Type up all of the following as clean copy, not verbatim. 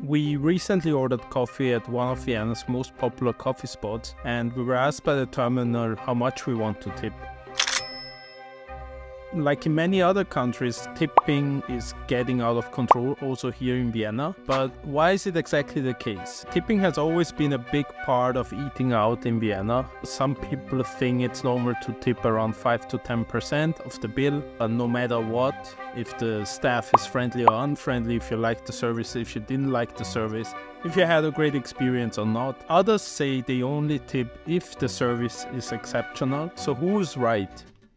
We recently ordered coffee at one of Vienna's most popular coffee spots, and we were asked by the terminal how much we want to tip. Like in many other countries, tipping is getting out of control, also here in Vienna. But why is it exactly the case? Tipping has always been a big part of eating out in Vienna. Some people think it's normal to tip around 5 to 10% of the bill, no matter what. If the staff is friendly or unfriendly, if you like the service, if you didn't like the service, if you had a great experience or not. Others say they only tip if the service is exceptional. So who is right?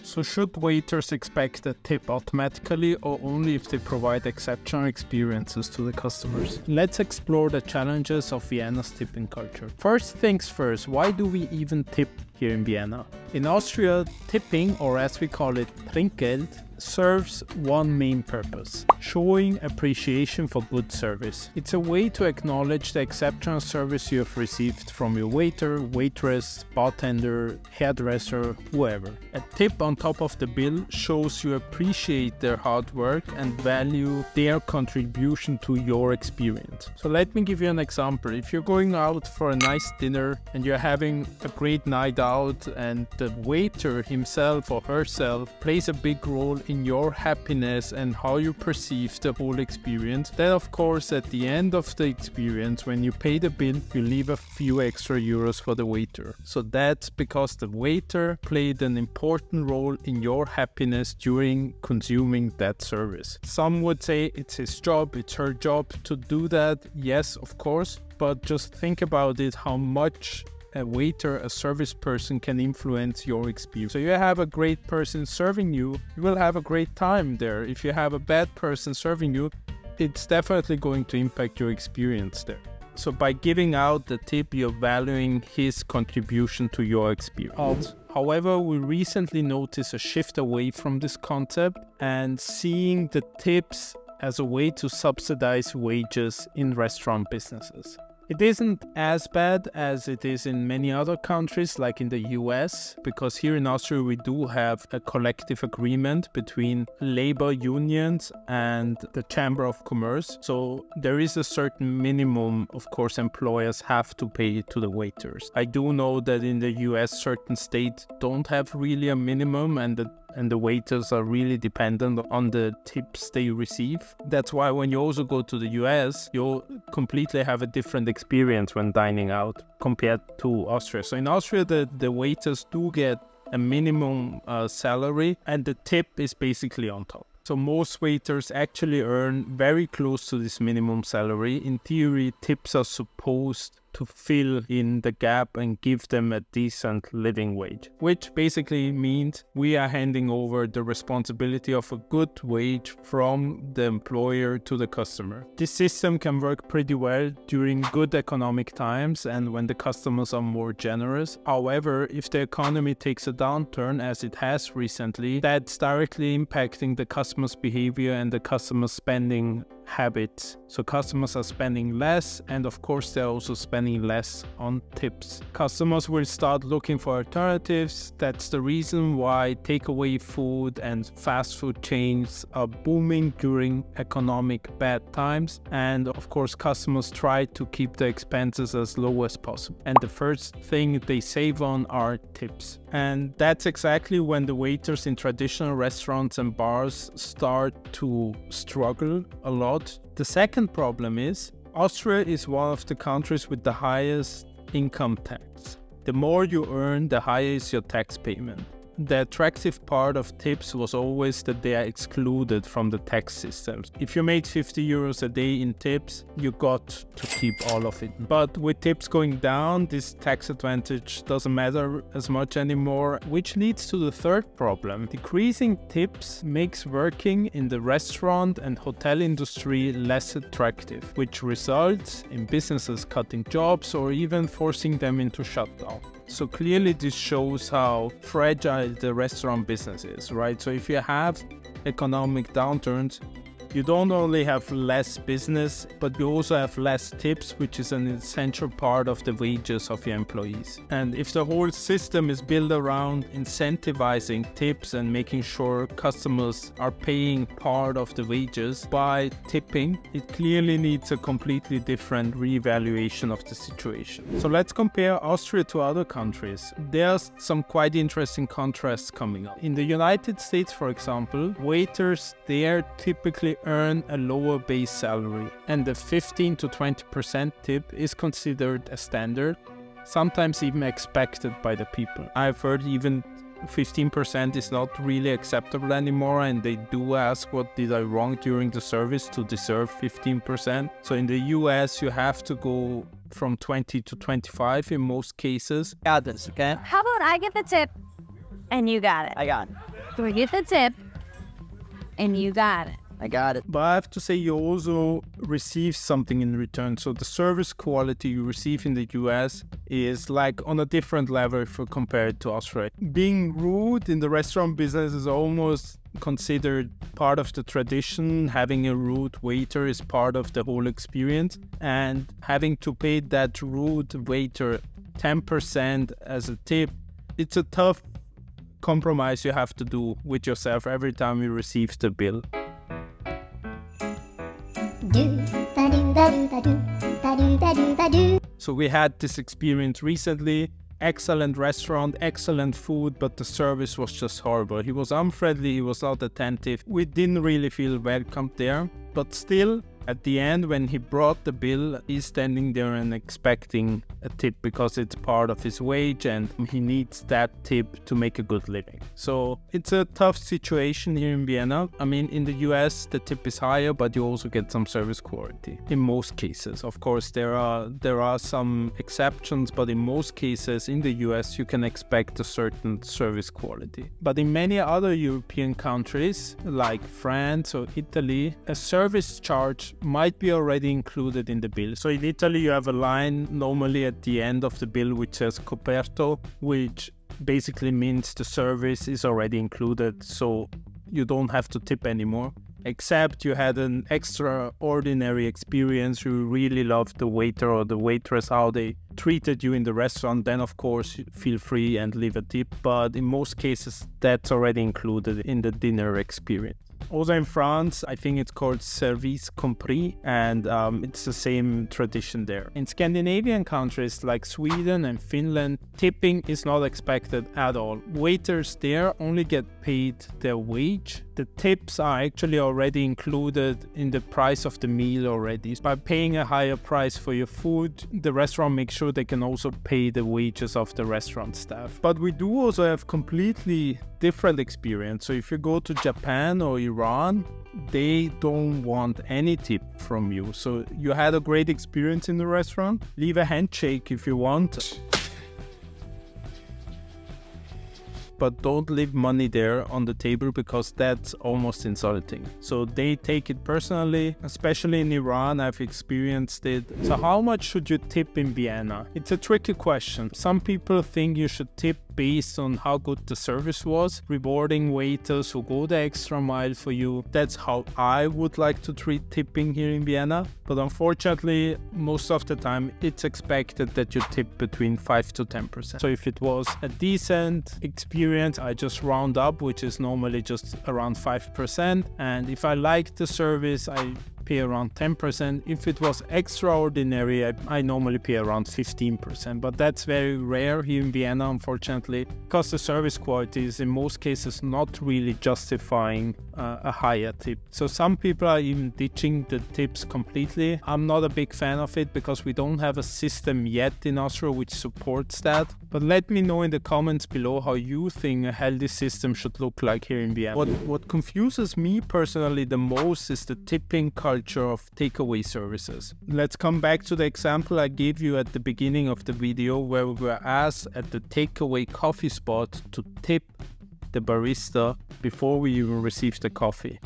So should waiters expect a tip automatically or only if they provide exceptional experiences to the customers? Let's explore the challenges of Vienna's tipping culture. First things first, why do we even tip here in Vienna? In Austria, tipping, or as we call it, Trinkgeld, serves one main purpose: showing appreciation for good service. It's a way to acknowledge the exceptional service you have received from your waiter, waitress, bartender, hairdresser, whoever. A tip on top of the bill shows you appreciate their hard work and value their contribution to your experience. So let me give you an example. If you're going out for a nice dinner and you're having a great night out and the waiter himself or herself plays a big role in your happiness and how you perceive the whole experience, then of course at the end of the experience, when you pay the bill, you leave a few extra euros for the waiter. So that's because the waiter played an important role in your happiness during consuming that service. Some would say it's his job, it's her job to do that. Yes, of course, but just think about it, how much a waiter, a service person, can influence your experience. So you have a great person serving you, you will have a great time there. If you have a bad person serving you, it's definitely going to impact your experience there. So by giving out the tip, you're valuing his contribution to your experience. However, we recently noticed a shift away from this concept and seeing the tips as a way to subsidize wages in restaurant businesses. It isn't as bad as it is in many other countries, like in the US, because here in Austria we do have a collective agreement between labor unions and the Chamber of Commerce. So there is a certain minimum, of course, employers have to pay to the waiters. I do know that in the US certain states don't have really a minimum, and the waiters are really dependent on the tips they receive. That's why when you also go to the US, you'll completely have a different experience when dining out compared to Austria. So in Austria, the waiters do get a minimum salary, and the tip is basically on top. So most waiters actually earn very close to this minimum salary. In theory, tips are supposed to fill in the gap and give them a decent living wage, which basically means we are handing over the responsibility of a good wage from the employer to the customer. This system can work pretty well during good economic times and when the customers are more generous. However, if the economy takes a downturn, as it has recently, that's directly impacting the customer's behavior and the customer's spending habits. So customers are spending less, and of course they're also spending less on tips. Customers will start looking for alternatives. That's the reason why takeaway food and fast food chains are booming during economic bad times, and of course customers try to keep the expenses as low as possible, and the first thing they save on are tips. And that's exactly when the waiters in traditional restaurants and bars start to struggle a lot. The second problem is Austria is one of the countries with the highest income tax. The more you earn, the higher is your tax payment. The attractive part of tips was always that they are excluded from the tax systems. If you made 50 euros a day in tips, you got to keep all of it. But with tips going down, this tax advantage doesn't matter as much anymore, which leads to the third problem. Decreasing tips makes working in the restaurant and hotel industry less attractive, which results in businesses cutting jobs or even forcing them into shutdown. So clearly this shows how fragile the restaurant business is, right? So if you have economic downturns, you don't only have less business, but you also have less tips, which is an essential part of the wages of your employees. And if the whole system is built around incentivizing tips and making sure customers are paying part of the wages by tipping, it clearly needs a completely different reevaluation of the situation. So let's compare Austria to other countries. There's some quite interesting contrasts coming up. In the United States, for example, waiters there typically earn a lower base salary, and the 15 to 20% tip is considered a standard, sometimes even expected by the people. I've heard even 15% is not really acceptable anymore, and they do ask what did I wrong during the service to deserve 15%. So in the US you have to go from 20 to 25 in most cases. Got this, okay? How about I get the tip and you got it? I got it. We get the tip and you got it. I got it. But I have to say you also receive something in return. So the service quality you receive in the US is like on a different level if you compare it to Austria. Being rude in the restaurant business is almost considered part of the tradition. Having a rude waiter is part of the whole experience. And having to pay that rude waiter 10% as a tip, it's a tough compromise you have to do with yourself every time you receive the bill. So we had this experience recently. Excellent restaurant, excellent food, but the service was just horrible. He was unfriendly, he was not attentive. We didn't really feel welcomed there, but still, at the end, when he brought the bill, he's standing there and expecting a tip because it's part of his wage and he needs that tip to make a good living. So it's a tough situation here in Vienna. I mean, in the US, the tip is higher, but you also get some service quality in most cases. Of course, there are some exceptions, but in most cases in the US, you can expect a certain service quality. But in many other European countries, like France or Italy, a service charge might be already included in the bill. So in Italy you have a line normally at the end of the bill which says coperto, which basically means the service is already included, so you don't have to tip anymore. Except you had an extraordinary experience, you really loved the waiter or the waitress, how they treated you in the restaurant, then of course feel free and leave a tip. But in most cases that's already included in the dinner experience. Also in France, I think it's called service compris, and it's the same tradition there. In Scandinavian countries like Sweden and Finland, tipping is not expected at all. Waiters there only get paid their wage. The tips are actually already included in the price of the meal already. By paying a higher price for your food, the restaurant makes sure they can also pay the wages of the restaurant staff. But we do also have completely different experience. So if you go to Japan or Iran, they don't want any tip from you. So you had a great experience in the restaurant, leave a handshake if you want, but don't leave money there on the table because that's almost insulting. So they take it personally, especially in Iran, I've experienced it. So how much should you tip in Vienna? It's a tricky question. Some people think you should tip based on how good the service was, rewarding waiters who go the extra mile for you. That's how I would like to treat tipping here in Vienna. But unfortunately, most of the time, it's expected that you tip between 5 to 10%. So if it was a decent experience, I just round up, which is normally just around 5%. And if I like the service, I pay around 10%. If it was extraordinary, I normally pay around 15%, but that's very rare here in Vienna, unfortunately, because the service quality is in most cases not really justifying a higher tip. So some people are even ditching the tips completely. I'm not a big fan of it because we don't have a system yet in Austria which supports that. But let me know in the comments below how you think a healthy system should look like here in Vienna. What confuses me personally the most is the tipping culture of takeaway services. Let's come back to the example I gave you at the beginning of the video where we were asked at the takeaway coffee spot to tip the barista before we even received the coffee.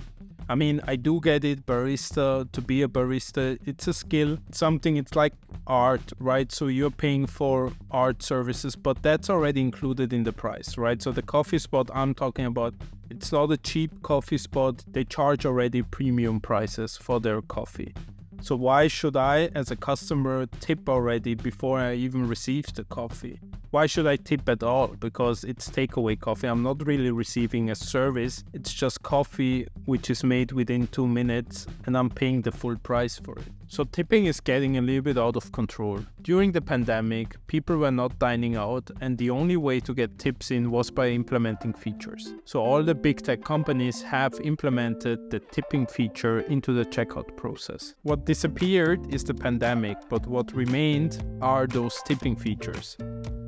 I mean, I do get it, barista, to be a barista, it's a skill, it's like art, right? So you're paying for art services, but that's already included in the price, right? So the coffee spot I'm talking about, it's not a cheap coffee spot. They charge already premium prices for their coffee. So why should I, as a customer, tip already before I even receive the coffee? Why should I tip at all? Because it's takeaway coffee. I'm not really receiving a service. It's just coffee which is made within 2 minutes and I'm paying the full price for it. So tipping is getting a little bit out of control. During the pandemic, people were not dining out and the only way to get tips in was by implementing features. So all the big tech companies have implemented the tipping feature into the checkout process. What disappeared is the pandemic, but what remained are those tipping features.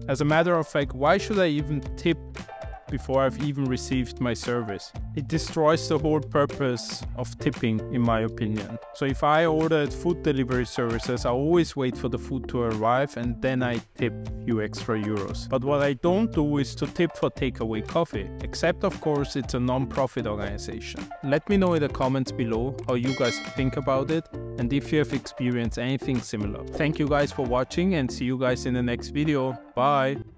As a matter of fact, why should I even tip before I've even received my service? It destroys the whole purpose of tipping, in my opinion. So if I ordered food delivery services, I always wait for the food to arrive and then I tip a few extra euros. But what I don't do is to tip for takeaway coffee, except of course it's a non-profit organization. Let me know in the comments below how you guys think about it and if you have experienced anything similar. Thank you guys for watching and see you guys in the next video. Bye!